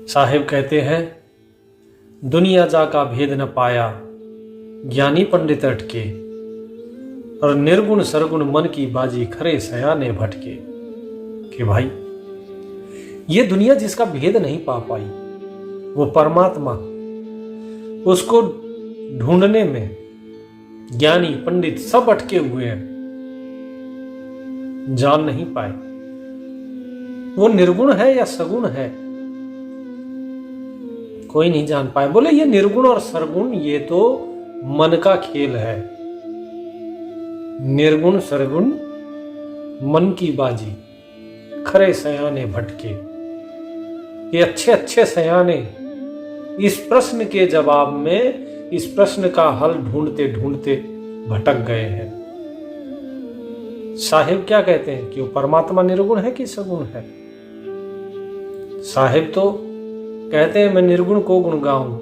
साहिब कहते हैं, दुनिया जा का भेद न पाया, ज्ञानी पंडित अटके, और निर्गुण सरगुण मन की बाजी खरे सयाने भटके। कि भाई ये दुनिया जिसका भेद नहीं पा पाई, वो परमात्मा, उसको ढूंढने में ज्ञानी पंडित सब अटके हुए हैं, जान नहीं पाए वो निर्गुण है या सगुण है, कोई नहीं जान पाए। बोले ये निर्गुण और सरगुण ये तो मन का खेल है, निर्गुण सरगुण मन की बाजी खरे सयाने भटके। ये अच्छे अच्छे सयाने इस प्रश्न के जवाब में, इस प्रश्न का हल ढूंढते ढूंढते भटक गए हैं। साहिब क्या कहते हैं कि वो परमात्मा निर्गुण है कि सगुण है? साहिब तो कहते हैं मैं निर्गुण को गुण गाऊं,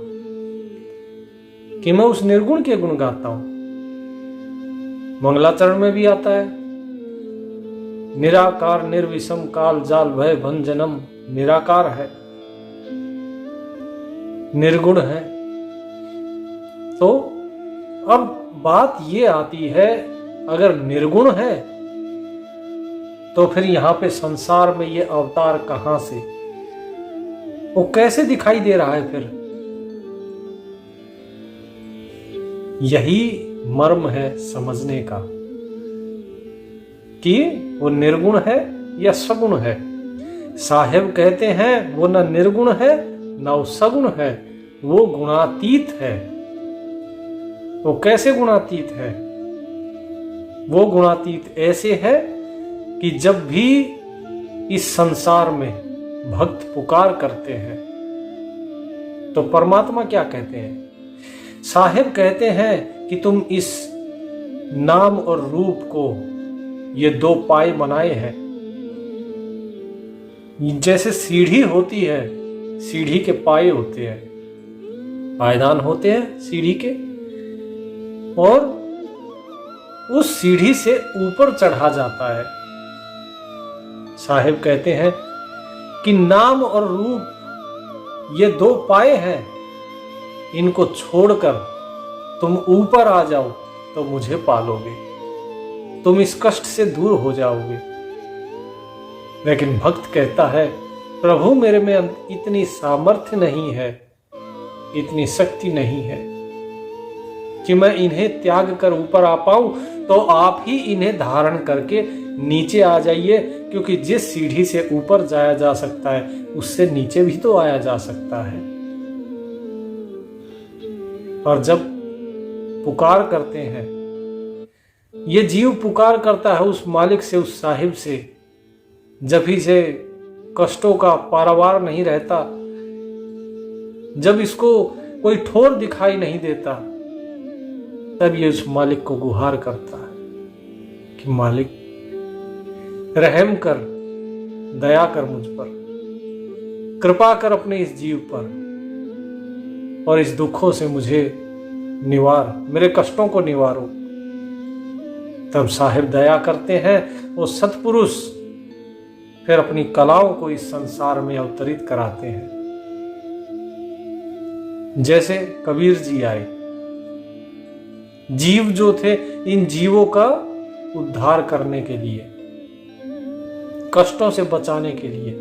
कि मैं उस निर्गुण के गुण गाता हूं। मंगलाचरण में भी आता है, निराकार निर्विषम काल जाल भय भंजनम, निराकार है, निर्गुण है। तो अब बात ये आती है, अगर निर्गुण है तो फिर यहां पे संसार में ये अवतार कहां से, वो कैसे दिखाई दे रहा है? फिर यही मर्म है समझने का कि वो निर्गुण है या सगुण है। साहिब कहते हैं वो न निर्गुण है न वो सगुण है, वो गुणातीत है। वो कैसे गुणातीत है? वो गुणातीत ऐसे है कि जब भी इस संसार में भक्त पुकार करते हैं तो परमात्मा क्या कहते हैं? साहिब कहते हैं कि तुम इस नाम और रूप को ये दो पाए बनाए हैं। जैसे सीढ़ी होती है, सीढ़ी के पाए होते हैं, पायदान होते हैं सीढ़ी के, और उस सीढ़ी से ऊपर चढ़ा जाता है। साहिब कहते हैं कि नाम और रूप ये दो पाए हैं, इनको छोड़कर तुम ऊपर आ जाओ तो मुझे पालोगे, तुम इस कष्ट से दूर हो जाओगे। लेकिन भक्त कहता है, प्रभु मेरे में इतनी सामर्थ्य नहीं है, इतनी शक्ति नहीं है कि मैं इन्हें त्याग कर ऊपर आ पाऊं, तो आप ही इन्हें धारण करके नीचे आ जाइए, क्योंकि जिस सीढ़ी से ऊपर जाया जा सकता है उससे नीचे भी तो आया जा सकता है। और जब पुकार करते हैं, ये जीव पुकार करता है उस मालिक से, उस साहिब से, जब ही से कष्टों का पारावार नहीं रहता, जब इसको कोई ठोर दिखाई नहीं देता, तब ये उस मालिक को गुहार करता है कि मालिक रहम कर, दया कर मुझ पर, कृपा कर अपने इस जीव पर, और इस दुखों से मुझे निवार, मेरे कष्टों को निवारो। तब साहिब दया करते हैं, वो सत्पुरुष फिर अपनी कलाओं को इस संसार में अवतरित कराते हैं। जैसे कबीर जी आए, जीव जो थे, इन जीवों का उद्धार करने के लिए, कष्टों से बचाने के लिए।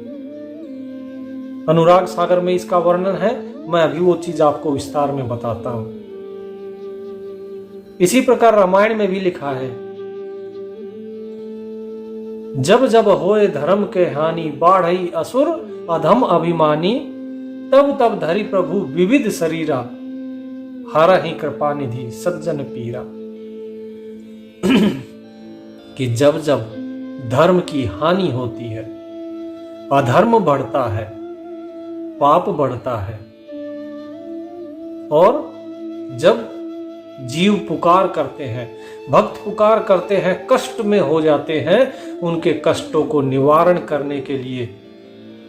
अनुराग सागर में इसका वर्णन है, मैं अभी वो चीज आपको विस्तार में बताता हूं। इसी प्रकार रामायण में भी लिखा है, जब जब होए धर्म के हानि, बाढ़ई असुर अधम अभिमानी, तब तब धरि प्रभु विविध शरीरा, हरहि कृपा निधि सज्जन पीरा। कि जब जब धर्म की हानि होती है, अधर्म बढ़ता है, पाप बढ़ता है, और जब जीव पुकार करते हैं, भक्त पुकार करते हैं, कष्ट में हो जाते हैं, उनके कष्टों को निवारण करने के लिए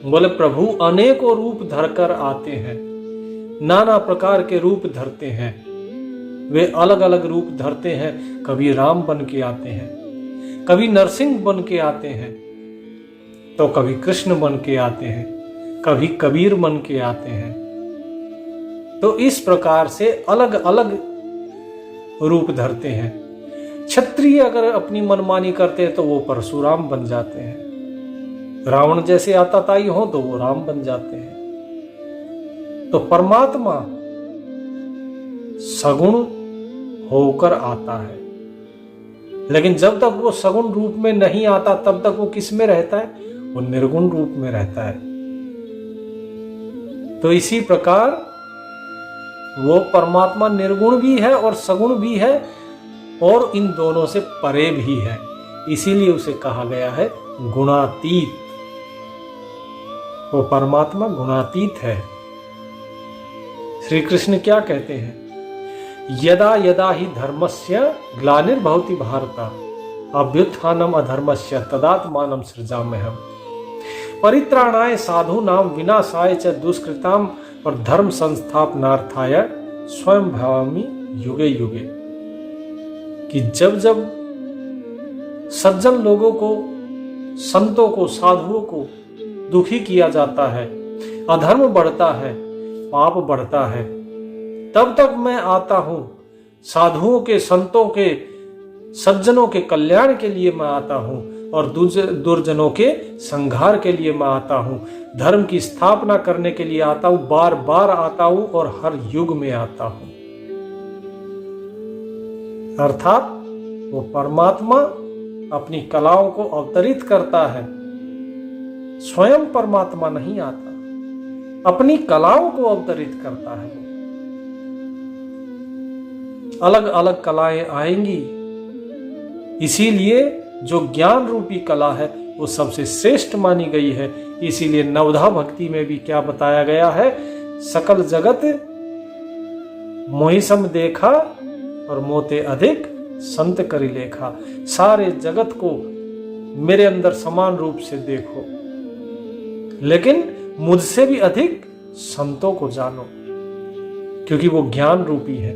बोले प्रभु अनेकों रूप धरकर आते हैं, नाना प्रकार के रूप धरते हैं। वे अलग अलग रूप धरते हैं, कभी राम बन के आते हैं, कभी नरसिंह बन के आते हैं, तो कभी कृष्ण बन के आते हैं, कभी कबीर बन के आते हैं। तो इस प्रकार से अलग अलग रूप धरते हैं। क्षत्रिय अगर अपनी मनमानी करते हैं तो वो परशुराम बन जाते हैं, रावण जैसे आताताई हो तो वो राम बन जाते हैं। तो परमात्मा सगुण होकर आता है, लेकिन जब तक वो सगुण रूप में नहीं आता तब तक वो किस में रहता है? वो निर्गुण रूप में रहता है। तो इसी प्रकार वो परमात्मा निर्गुण भी है और सगुण भी है और इन दोनों से परे भी है, इसीलिए उसे कहा गया है गुणातीत। वो परमात्मा गुणातीत है। श्री कृष्ण क्या कहते हैं? यदा यदा ही धर्मस्य ग्लानिर्भवति भारत अभ्युत्थानम अधर्मस्य तदात्मानं सृजाम्यहम् परित्राणाय साधूनां विनाशाय च दुष्कृताम् और धर्म संस्थापनार्थाय स्वयं भवामि युगे युगे। कि जब जब सज्जन लोगों को, संतों को, साधुओं को दुखी किया जाता है, अधर्म बढ़ता है, पाप बढ़ता है, तब तक मैं आता हूं। साधुओं के, संतों के, सज्जनों के कल्याण के लिए मैं आता हूं और दुर्जनों के संहार के लिए मैं आता हूं, धर्म की स्थापना करने के लिए आता हूं, बार बार आता हूं और हर युग में आता हूं। अर्थात वो परमात्मा अपनी कलाओं को अवतरित करता है, स्वयं परमात्मा नहीं आता, अपनी कलाओं को अवतरित करता है। अलग अलग कलाएं आएंगी, इसीलिए जो ज्ञान रूपी कला है वो सबसे श्रेष्ठ मानी गई है। इसीलिए नवधा भक्ति में भी क्या बताया गया है? सकल जगत मोहि सम देखा और मोते अधिक संत करि लेखा। सारे जगत को मेरे अंदर समान रूप से देखो, लेकिन मुझसे भी अधिक संतों को जानो, क्योंकि वो ज्ञान रूपी है।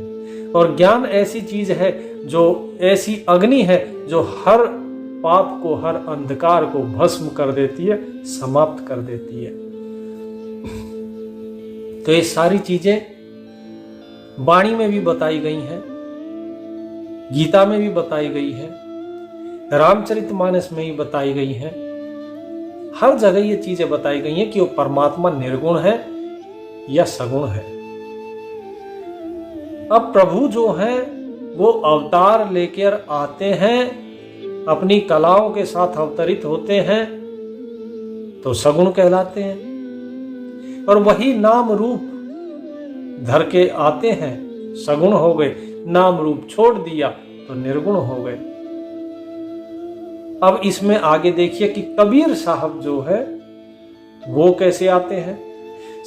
और ज्ञान ऐसी चीज है, जो ऐसी अग्नि है जो हर पाप को, हर अंधकार को भस्म कर देती है, समाप्त कर देती है। तो ये सारी चीजें वाणी में भी बताई गई हैं, गीता में भी बताई गई है, रामचरितमानस में भी बताई गई हैं। हर जगह ये चीजें बताई गई हैं कि वो परमात्मा निर्गुण है या सगुण है। अब प्रभु जो है वो अवतार लेकर आते हैं, अपनी कलाओं के साथ अवतरित होते हैं तो सगुण कहलाते हैं, और वही नाम रूप धर के आते हैं, सगुण हो गए। नाम रूप छोड़ दिया तो निर्गुण हो गए। अब इसमें आगे देखिए कि कबीर साहब जो है वो कैसे आते हैं,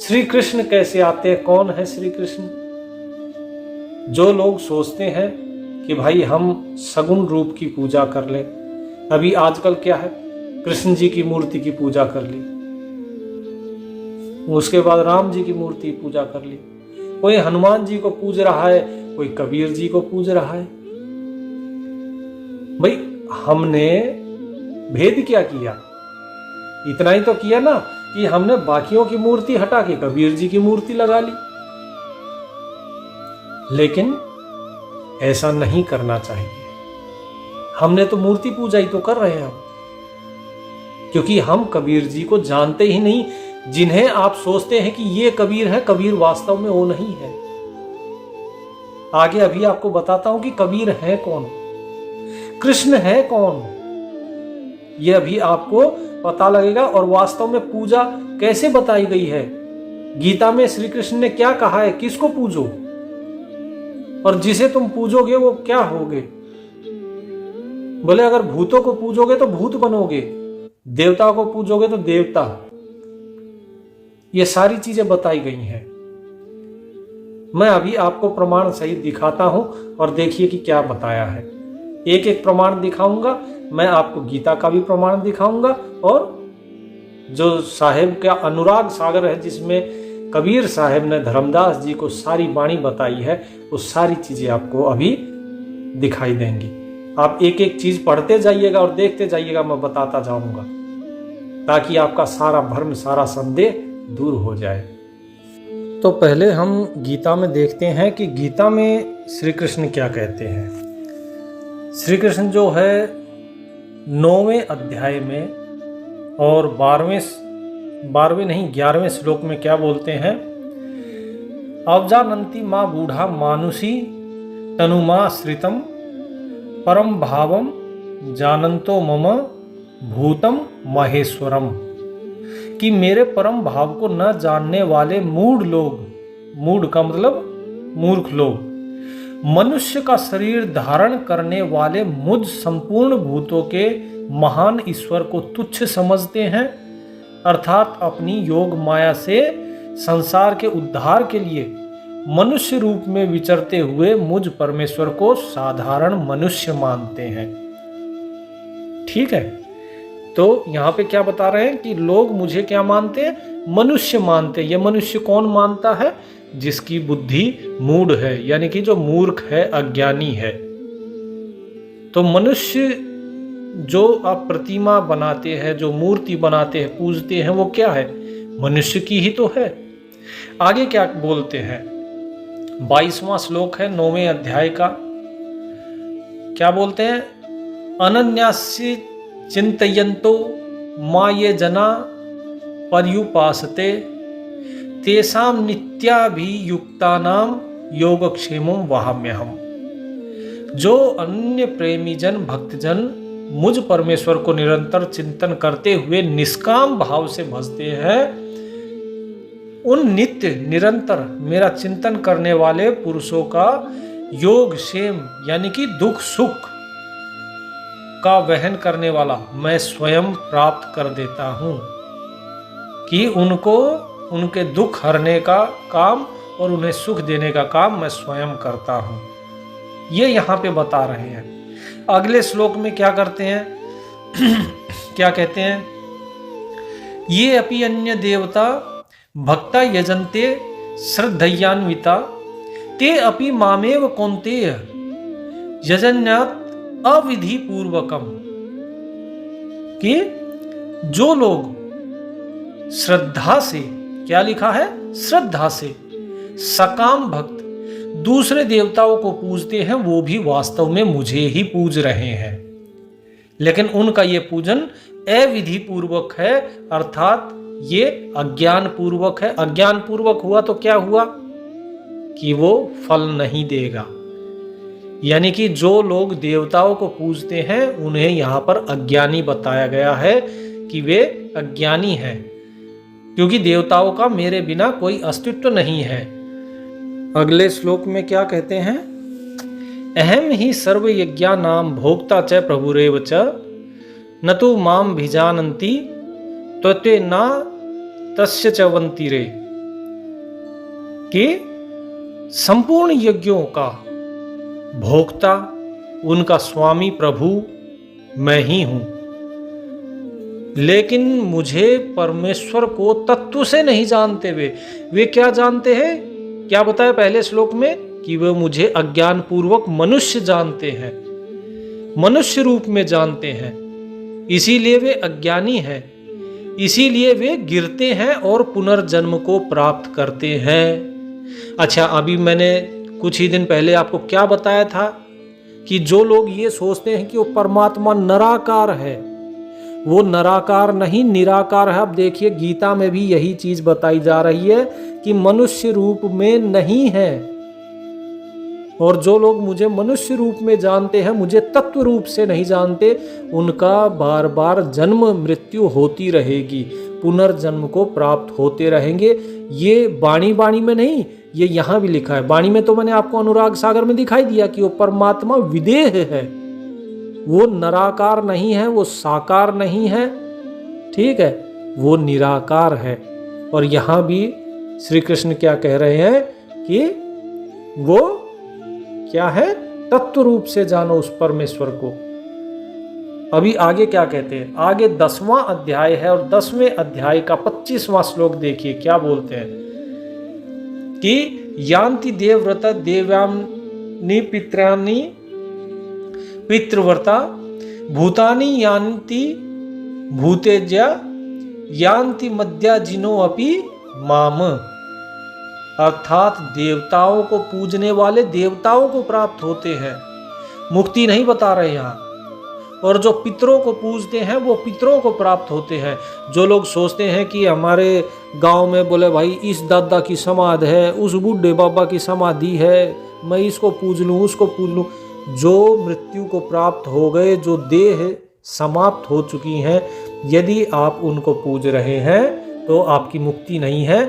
श्री कृष्ण कैसे आते हैं। कौन है श्री कृष्ण? जो लोग सोचते हैं कि भाई हम सगुण रूप की पूजा कर लें, अभी आजकल क्या है, कृष्ण जी की मूर्ति की पूजा कर ली, उसके बाद राम जी की मूर्ति पूजा कर ली, कोई हनुमान जी को पूज रहा है, कोई कबीर जी को पूज रहा है। भाई हमने भेद क्या किया? इतना ही तो किया ना कि हमने बाकियों की मूर्ति हटा के कबीर जी की मूर्ति लगा ली। लेकिन ऐसा नहीं करना चाहिए। हमने तो मूर्ति पूजा ही तो कर रहे हैं हम, क्योंकि हम कबीर जी को जानते ही नहीं। जिन्हें आप सोचते हैं कि ये कबीर है, कबीर वास्तव में वो नहीं है। आगे अभी आपको बताता हूं कि कबीर है कौन, कृष्ण है कौन, ये अभी आपको पता लगेगा। और वास्तव में पूजा कैसे बताई गई है, गीता में श्री कृष्ण ने क्या कहा है, किसको पूजो, और जिसे तुम पूजोगे वो क्या होगे। बोले अगर भूतों को पूजोगे तो भूत बनोगे, देवता को पूजोगे तो देवता। ये सारी चीजें बताई गई हैं। मैं अभी आपको प्रमाण सहित दिखाता हूं और देखिए कि क्या बताया है। एक एक प्रमाण दिखाऊंगा। मैं आपको गीता का भी प्रमाण दिखाऊंगा, और जो साहेब का अनुराग सागर है, जिसमें कबीर साहेब ने धर्मदास जी को सारी वाणी बताई है, वो सारी चीजें आपको अभी दिखाई देंगी। आप एक एक चीज पढ़ते जाइएगा और देखते जाइएगा, मैं बताता जाऊंगा, ताकि आपका सारा भ्रम, सारा संदेह दूर हो जाए। तो पहले हम गीता में देखते हैं कि गीता में श्री कृष्ण क्या कहते हैं। श्री कृष्ण जो है 9वें अध्याय में और 11वें श्लोक में क्या बोलते हैं, अवजानन्ति माँ बूढ़ा मानुषी तनुमा श्रितम परम भावम जानन्तो मम भूतम महेश्वरम, कि मेरे परम भाव को न जानने वाले मूढ़ लोग, मूढ़ का मतलब मूर्ख लोग, मनुष्य का शरीर धारण करने वाले मुझ संपूर्ण भूतों के महान ईश्वर को तुच्छ समझते हैं, अर्थात अपनी योग माया से संसार के उद्धार के लिए मनुष्य रूप में विचरते हुए मुझ परमेश्वर को साधारण मनुष्य मानते हैं। ठीक है, तो यहाँ पे क्या बता रहे हैं कि लोग मुझे क्या मानते हैं, मनुष्य मानते हैं। ये मनुष्य कौन मानता है, जिसकी बुद्धि मूढ़ है, यानी कि जो मूर्ख है, अज्ञानी है। तो मनुष्य जो आप प्रतिमा बनाते हैं, जो मूर्ति बनाते हैं, पूजते हैं, वो क्या है, मनुष्य की ही तो है। आगे क्या बोलते हैं, 22वां श्लोक है 9वें अध्याय का, क्या बोलते हैं, अनन्यास्य चिंतयन्तो मा ये जना पर्युपासते तेषां नित्याभियुक्तानां योगक्षेमं वहाम्यहम्। जो अन्य प्रेमी जन, भक्तजन मुझ परमेश्वर को निरंतर चिंतन करते हुए निष्काम भाव से भजते हैं, उन नित्य निरंतर मेरा चिंतन करने वाले पुरुषों का योग क्षेम यानी कि दुख सुख का वहन करने वाला मैं स्वयं प्राप्त कर देता हूं, कि उनको उनके दुख हरने का काम और उन्हें सुख देने का काम मैं स्वयं करता हूं। ये यहां पे बता रहे हैं। अगले श्लोक में क्या करते हैं, क्या कहते हैं, ये अपि अन्य देवता भक्ता यजन्ते श्रद्धयान्विता ते अपि मामेव कौन्तेय यजन्यात् अविधि पूर्वकम, कि जो लोग श्रद्धा से, क्या लिखा है, श्रद्धा से सकाम भक्त दूसरे देवताओं को पूजते हैं, वो भी वास्तव में मुझे ही पूज रहे हैं, लेकिन उनका ये पूजन अविधि पूर्वक है, अर्थात ये अज्ञान पूर्वक है। अज्ञान पूर्वक हुआ तो क्या हुआ कि वो फल नहीं देगा। यानी कि जो लोग देवताओं को पूजते हैं उन्हें यहां पर अज्ञानी बताया गया है कि वे अज्ञानी हैं, क्योंकि देवताओं का मेरे बिना कोई अस्तित्व नहीं है। अगले श्लोक में क्या कहते हैं, अहम ही सर्व यज्ञानां भोक्ता च प्रभुरेव च न तो माम भिजानन्ति त्वते न तस्य च वन्ति रे, कि संपूर्ण यज्ञों का भोक्ता, उनका स्वामी प्रभु मैं ही हूं, लेकिन मुझे परमेश्वर को तत्व से नहीं जानते। वे क्या जानते हैं, क्या बताया पहले श्लोक में, कि वे मुझे अज्ञान पूर्वक मनुष्य जानते हैं, मनुष्य रूप में जानते हैं, इसीलिए वे अज्ञानी हैं, इसीलिए वे गिरते हैं और पुनर्जन्म को प्राप्त करते हैं। अच्छा, अभी मैंने कुछ ही दिन पहले आपको क्या बताया था कि जो लोग ये सोचते हैं कि वो परमात्मा निराकार है, वो निराकार नहीं निराकार है। अब देखिए गीता में भी यही चीज बताई जा रही है कि मनुष्य रूप में नहीं है, और जो लोग मुझे मनुष्य रूप में जानते हैं, मुझे तत्व रूप से नहीं जानते, उनका बार बार जन्म मृत्यु होती रहेगी, पुनर्जन्म को प्राप्त होते रहेंगे। ये बाणी बाणी में नहीं, ये यहाँ भी लिखा है। बाणी में तो मैंने आपको अनुराग सागर में दिखाई दिया कि वो परमात्मा विदेह है, वो निराकार नहीं है, वो साकार नहीं है, ठीक है, वो निराकार है। और यहाँ भी श्री कृष्ण क्या कह रहे हैं कि वो क्या है, तत्व रूप से जानो उस परमेश्वर को। अभी आगे क्या कहते हैं, आगे 10वां अध्याय है और 10वें अध्याय का 25वां श्लोक देखिए क्या बोलते हैं कि यान्ति देवव्रत देव्यानि पित्राणि पितृव्रता भूतानि यान्ति भूतेज्या यान्ति मध्याजिनो अपि माम, अर्थात देवताओं को पूजने वाले देवताओं को प्राप्त होते हैं, मुक्ति नहीं बता रहे यहाँ। और जो पितरों को पूजते हैं वो पितरों को प्राप्त होते हैं। जो लोग सोचते हैं कि हमारे गांव में बोले भाई इस दादा की समाधि है, उस बूढ़े बाबा की समाधि है, मैं इसको पूज लूँ उसको पूज लूँ, जो मृत्यु को प्राप्त हो गए, जो देह समाप्त हो चुकी हैं, यदि आप उनको पूज रहे हैं तो आपकी मुक्ति नहीं है।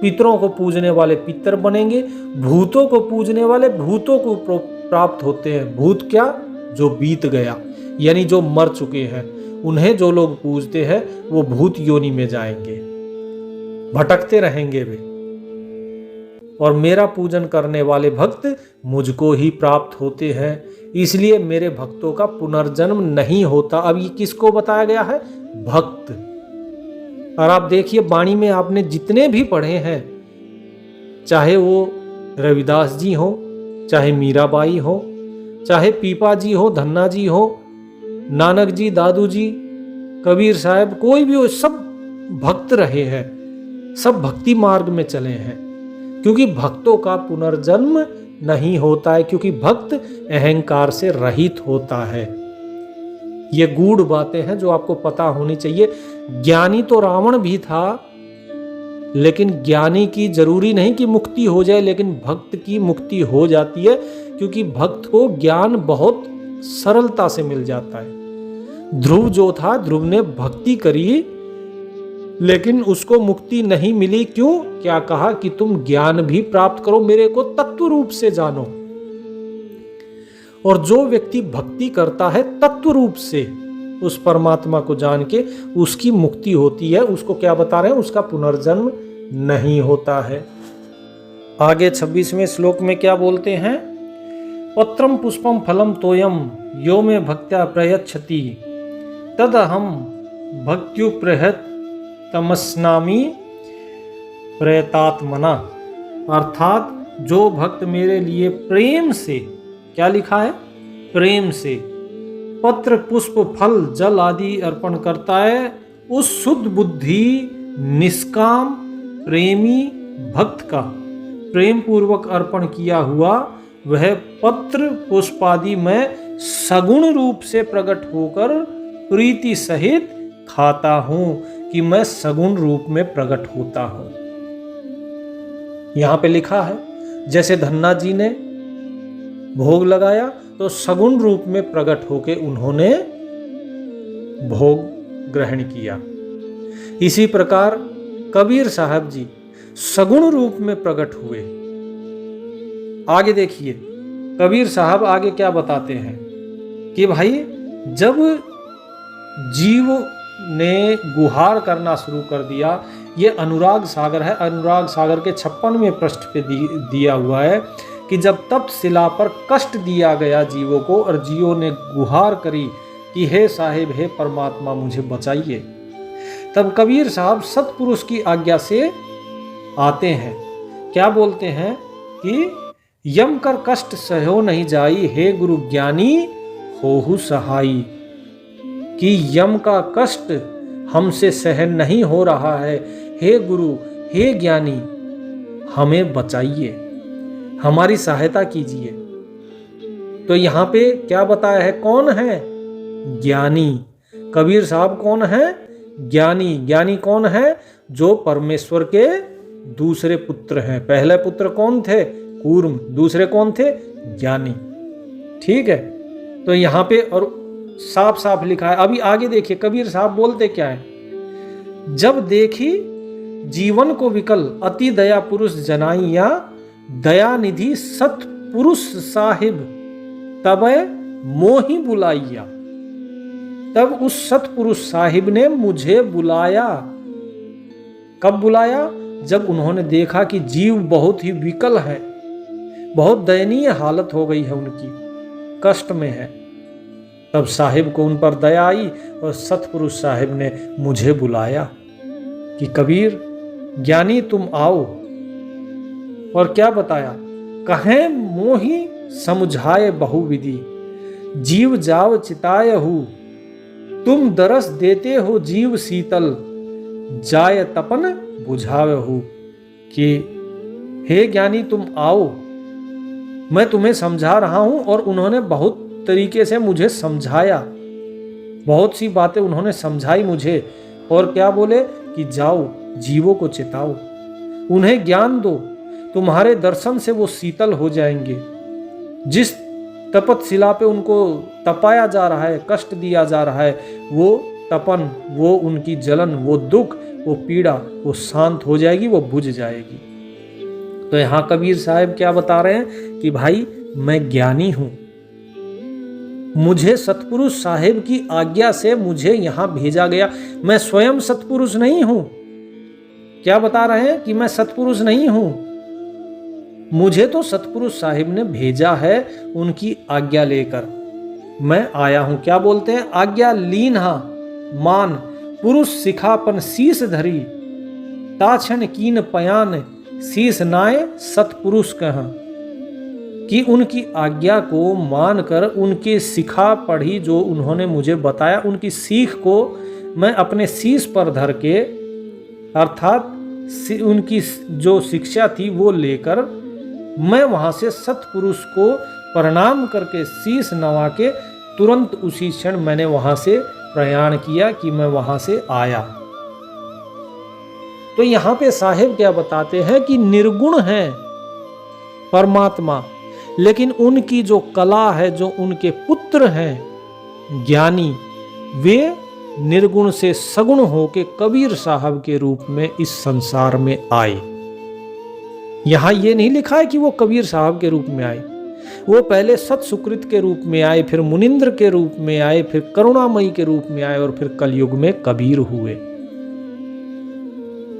पितरों को पूजने वाले पितर बनेंगे, भूतों को पूजने वाले भूतों को प्राप्त होते हैं। भूत क्या? जो बीत गया, यानी जो मर चुके हैं, उन्हें जो लोग पूजते हैं वो भूत योनि में जाएंगे, भटकते रहेंगे वे। और मेरा पूजन करने वाले भक्त मुझको ही प्राप्त होते हैं, इसलिए मेरे भक्तों का पुनर्जन्म नहीं होता। अब ये किसको बताया गया है? भक्त। और आप देखिए वाणी में आपने जितने भी पढ़े हैं, चाहे वो रविदास जी हो, चाहे मीराबाई हो, चाहे पीपा जी हो, धन्ना जी हो, नानक जी, दादू जी, कबीर साहब, कोई भी हो, सब भक्त रहे हैं, सब भक्ति मार्ग में चले हैं। क्योंकि भक्तों का पुनर्जन्म नहीं होता है, क्योंकि भक्त अहंकार से रहित होता है। ये गूढ़ बातें हैं जो आपको पता होनी चाहिए। ज्ञानी तो रावण भी था, लेकिन ज्ञानी की जरूरी नहीं कि मुक्ति हो जाए, लेकिन भक्त की मुक्ति हो जाती है, क्योंकि भक्त को ज्ञान बहुत सरलता से मिल जाता है। ध्रुव जो था, ध्रुव ने भक्ति करी, लेकिन उसको मुक्ति नहीं मिली। क्यों? क्या कहा कि तुम ज्ञान भी प्राप्त करो, मेरे को तत्व रूप से जानो। और जो व्यक्ति भक्ति करता है तत्व रूप से, उस परमात्मा को जान के, उसकी मुक्ति होती है। उसको क्या बता रहे हैं? उसका पुनर्जन्म नहीं होता है। आगे 26वें श्लोक में क्या बोलते हैं? पत्रम पुष्पम फलम तोयम यो में भक्त्या प्रयच्छति तदहम भक्त्युप्रहत तमस्नामी प्रयतात्मना। अर्थात जो भक्त मेरे लिए प्रेम से, क्या लिखा है? प्रेम से पत्र, पुष्प, फल, जल आदि अर्पण करता है, उस शुद्ध बुद्धि निष्काम प्रेमी भक्त का प्रेम पूर्वक अर्पण किया हुआ वह पत्र पुष्प आदि में सगुण रूप से प्रकट होकर प्रीति सहित खाता हूं, कि मैं सगुण रूप में प्रकट होता हूं। यहां पे लिखा है जैसे धन्ना जी ने भोग लगाया तो सगुण रूप में प्रकट होके उन्होंने भोग ग्रहण किया। इसी प्रकार कबीर साहब जी सगुण रूप में प्रकट हुए। आगे देखिए कबीर साहब आगे क्या बताते हैं कि भाई जब जीव ने गुहार करना शुरू कर दिया, ये अनुराग सागर है, अनुराग सागर के 56वें पृष्ठ पे दिया हुआ है कि जब तप्तशिला पर कष्ट दिया गया जीवों को और जीवों ने गुहार करी कि हे साहिब, हे परमात्मा मुझे बचाइए, तब कबीर साहब सतपुरुष की आज्ञा से आते हैं। क्या बोलते हैं कि यम कर कष्ट सहो नहीं जाई, हे गुरु ज्ञानी होहु सहाई, कि यम का कष्ट हमसे सहन नहीं हो रहा है, हे गुरु, हे ज्ञानी, हमें बचाइए, हमारी सहायता कीजिए। तो यहां पे क्या बताया है? कौन है? ज्ञानी। कबीर साहब कौन है? ज्ञानी। ज्ञानी कौन है? जो परमेश्वर के दूसरे पुत्र हैं। पहले पुत्र कौन थे? कूर्म। दूसरे कौन थे? ज्ञानी। ठीक है, तो यहां पे और साफ साफ लिखा है। अभी आगे देखिए कबीर साहब बोलते क्या है? जब देखी जीवन को विकल अति दया पुरुष जनाइया, दया निधि सतपुरुष साहिब तब मोहि बुलाइया। तब उस सतपुरुष साहिब ने मुझे बुलाया। कब बुलाया? जब उन्होंने देखा कि जीव बहुत ही विकल है, बहुत दयनीय हालत हो गई है उनकी, कष्ट में है। तब साहिब को उन पर दया आई और सतपुरुष साहिब ने मुझे बुलाया कि कबीर ज्ञानी तुम आओ। और क्या बताया? कहें मोहि समुझाए बहुविधि, जीव जाव चिताय हु, तुम दरस देते हो जीव शीतल, जाय तपन बुझावहु कि हे ज्ञानी तुम आओ, मैं तुम्हें समझा रहा हूं। और उन्होंने बहुत तरीके से मुझे समझाया, बहुत सी बातें उन्होंने समझाई मुझे। और क्या बोले कि जाओ जीवों को चेताओ, उन्हें ज्ञान दो, तुम्हारे दर्शन से वो शीतल हो जाएंगे। जिस तपतशिला पे उनको तपाया जा रहा है, कष्ट दिया जा रहा है, वो तपन, वो उनकी जलन, वो दुख, वो पीड़ा, वो शांत हो जाएगी, वो बुझ जाएगी। तो यहाँ कबीर साहब क्या बता रहे हैं कि भाई मैं ज्ञानी हूं, मुझे सतपुरुष साहेब की आज्ञा से मुझे यहां भेजा गया। मैं स्वयं सतपुरुष नहीं हूं। क्या बता रहे हैं कि मैं सतपुरुष नहीं हूं, मुझे तो सतपुरुष साहिब ने भेजा है उनकी आज्ञा लेकर मैं आया हूं। क्या बोलते हैं, आज्ञा लीन्हा मान पुरुष सिखापन शीस धरी, ताछन कीन पयान शीस नाय सतपुरुष कहा। कि उनकी आज्ञा को मानकर, उनके सिखा पढ़ी जो उन्होंने मुझे बताया, उनकी सीख को मैं अपने शीश पर धर के, अर्थात उनकी जो शिक्षा थी वो लेकर मैं वहां से सतपुरुष को प्रणाम करके शीश नवा के तुरंत उसी क्षण मैंने वहां से प्रयाण किया कि मैं वहां से आया। तो यहां पे साहेब क्या बताते हैं कि निर्गुण है परमात्मा, लेकिन उनकी जो कला है, जो उनके पुत्र हैं ज्ञानी, वे निर्गुण से सगुण होके कबीर साहब के रूप में इस संसार में आए। यहां ये नहीं लिखा है कि वो कबीर साहब के रूप में आए, वो पहले सत सुकृत के रूप में आए, फिर मुनिंद्र के रूप में आए, फिर करुणामयी के रूप में आए, और फिर कलयुग में कबीर हुए।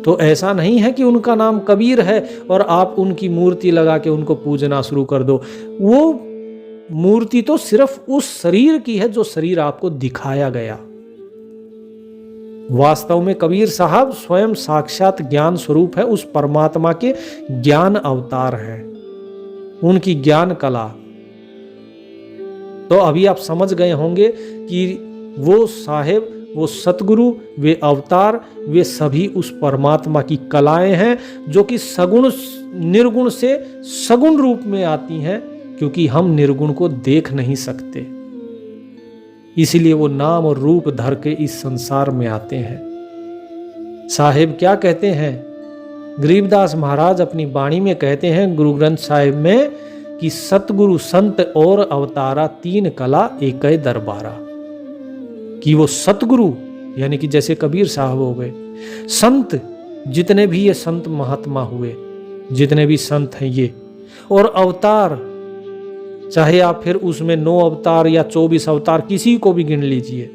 तो ऐसा नहीं है कि उनका नाम कबीर है और आप उनकी मूर्ति लगा के उनको पूजना शुरू कर दो। वो मूर्ति तो सिर्फ उस शरीर की है जो शरीर आपको दिखाया गया। वास्तव में कबीर साहब स्वयं साक्षात ज्ञान स्वरूप है, उस परमात्मा के ज्ञान अवतार है, उनकी ज्ञान कला। तो अभी आप समझ गए होंगे कि वो साहेब, वो सतगुरु, वे अवतार, वे सभी उस परमात्मा की कलाएं हैं जो कि सगुण निर्गुण से सगुण रूप में आती हैं, क्योंकि हम निर्गुण को देख नहीं सकते, इसीलिए वो नाम और रूप धर के इस संसार में आते हैं। साहेब क्या कहते हैं, गरीबदास महाराज अपनी वाणी में कहते हैं गुरु ग्रंथ साहिब में कि सतगुरु संत और अवतारा तीन कला एकय दरबारा। कि वो सतगुरु यानी कि जैसे कबीर साहब हो गए, संत जितने भी ये संत महात्मा हुए, जितने भी संत हैं ये, और अवतार चाहे आप फिर उसमें 9 अवतार या 24 अवतार किसी को भी गिन लीजिए,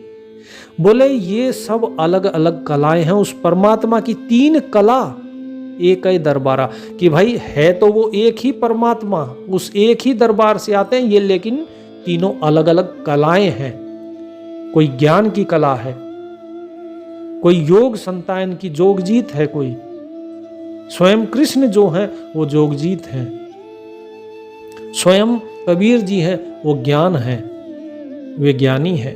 बोले ये सब अलग अलग कलाएं हैं उस परमात्मा की। 3 कला एक ही दरबारा, कि भाई है तो वो एक ही परमात्मा, उस एक ही दरबार से आते हैं ये, लेकिन तीनों अलग अलग कलाएं हैं। कोई ज्ञान की कला है, कोई योग संतान की जोगजीत है, कोई स्वयं कृष्ण जो है वो जोगजीत हैं, स्वयं कबीर जी हैं वो ज्ञान है, वे ज्ञानी हैं,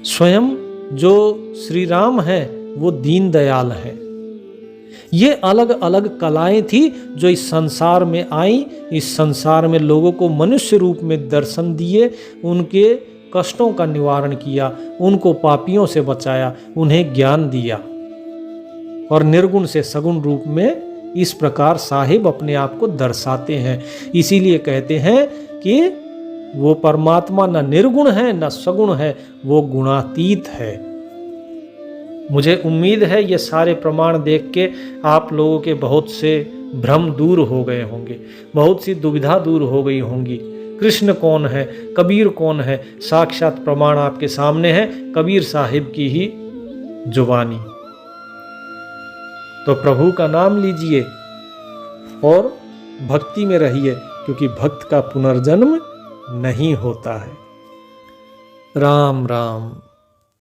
स्वयं जो श्री राम है वो दीन दयाल है। ये अलग अलग कलाएं थी जो इस संसार में आई, इस संसार में लोगों को मनुष्य रूप में दर्शन दिए, उनके कष्टों का निवारण किया, उनको पापियों से बचाया, उन्हें ज्ञान दिया। और निर्गुण से सगुण रूप में इस प्रकार साहिब अपने आप को दर्शाते हैं। इसीलिए कहते हैं कि वो परमात्मा न निर्गुण है न सगुण है, वो गुणातीत है। मुझे उम्मीद है ये सारे प्रमाण देख के आप लोगों के बहुत से भ्रम दूर हो गए होंगे, बहुत सी दुविधा दूर हो गई होंगी। कृष्ण कौन है, कबीर कौन है, साक्षात प्रमाण आपके सामने है, कबीर साहिब की ही जुबानी। तो प्रभु का नाम लीजिए और भक्ति में रहिए, क्योंकि भक्त का पुनर्जन्म नहीं होता है। राम राम।